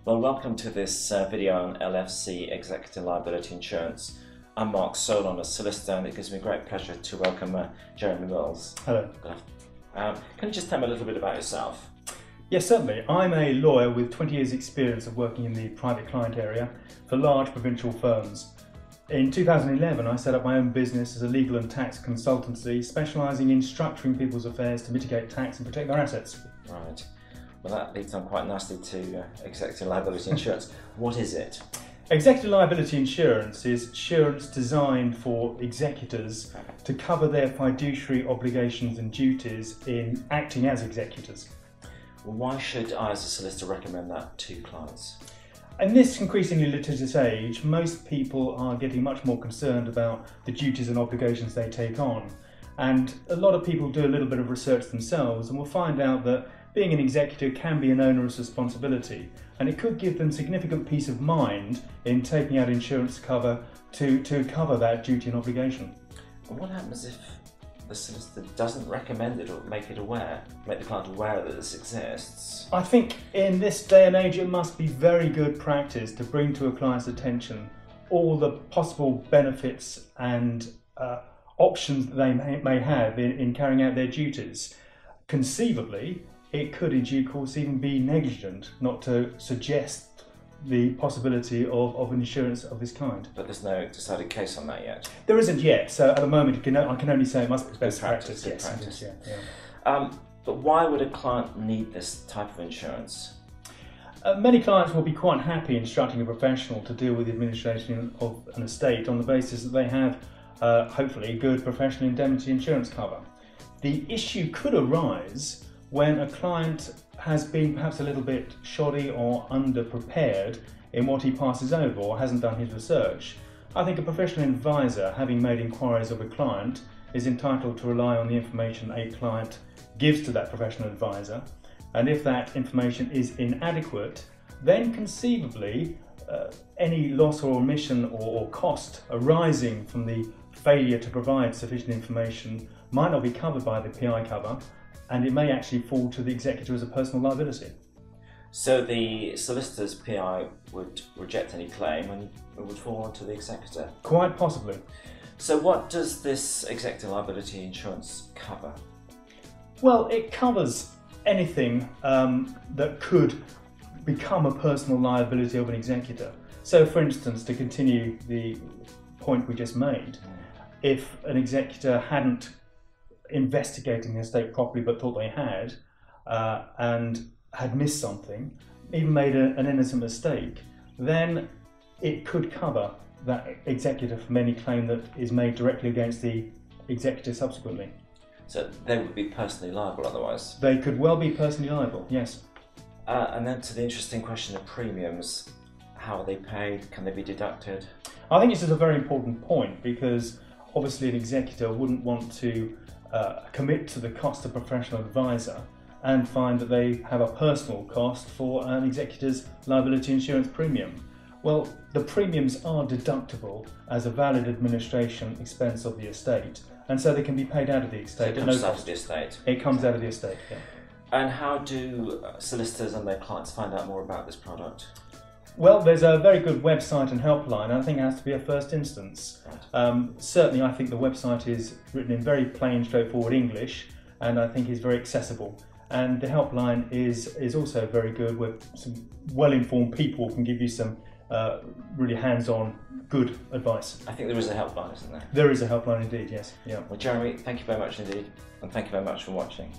Well, welcome to this video on LFC Executor Liability Insurance. I'm Mark Solon, a solicitor, and it gives me great pleasure to welcome Jeremy Mills. Hello. Can you just tell me a little bit about yourself? Yes, certainly. I'm a lawyer with 20 years' experience of working in the private client area for large provincial firms. In 2011, I set up my own business as a legal and tax consultancy, specialising in structuring people's affairs to mitigate tax and protect their assets. Right. Well, that leads on quite nicely to executor liability insurance. What is it? Executor liability insurance is insurance designed for executors to cover their fiduciary obligations and duties in acting as executors. Well, why should I as a solicitor recommend that to clients? In this increasingly litigious age, most people are getting much more concerned about the duties and obligations they take on. And a lot of people do a little bit of research themselves and will find out that being an executor can be an onerous responsibility, and it could give them significant peace of mind in taking out insurance cover to cover that duty and obligation. And what happens if the solicitor doesn't recommend it or make the client aware that this exists? I think in this day and age it must be very good practice to bring to a client's attention all the possible benefits and options that they may have in carrying out their duties. Conceivably, it could in due course even be negligent not to suggest the possibility of an insurance of this kind. But there's no decided case on that yet? There isn't yet, so at the moment I can only say it must be best practice. Good practice. Yeah. But why would a client need this type of insurance? Many clients will be quite happy instructing a professional to deal with the administration of an estate on the basis that they have hopefully good professional indemnity insurance cover. The issue could arise when a client has been perhaps a little bit shoddy or underprepared in what he passes over or hasn't done his research. I think a professional advisor, having made inquiries of a client, is entitled to rely on the information a client gives to that professional advisor, and if that information is inadequate, then conceivably any loss or omission or cost arising from the failure to provide sufficient information might not be covered by the PI cover, and it may actually fall to the executor as a personal liability. So the solicitor's PI would reject any claim and it would fall onto the executor? Quite possibly. So what does this executor liability insurance cover? Well, it covers anything that could become a personal liability of an executor. So for instance, to continue the point we just made, if an executor hadn't investigating the estate properly but thought they had and had missed something, even made an innocent mistake, then it could cover that executor from any claim that is made directly against the executor subsequently. So they would be personally liable otherwise? They could well be personally liable, yes. And then to the interesting question of premiums, how are they paid? Can they be deducted? I think this is a very important point, because obviously an executor wouldn't want to commit to the cost of a professional advisor and find that they have a personal cost for an executor's liability insurance premium. Well, the premiums are deductible as a valid administration expense of the estate, and so they can be paid out of the estate. So it comes out of the estate? It comes out of the estate, yeah. And how do solicitors and their clients find out more about this product? Well, there's a very good website and helpline, and I think it has to be a first instance. Right. Certainly I think the website is written in very plain, straightforward English, and I think is very accessible. And the helpline is also very good, where some well-informed people can give you some really hands-on, good advice. I think there is a helpline, isn't there? There is a helpline indeed, yes. Yeah. Well, Jeremy, thank you very much indeed, and thank you very much for watching.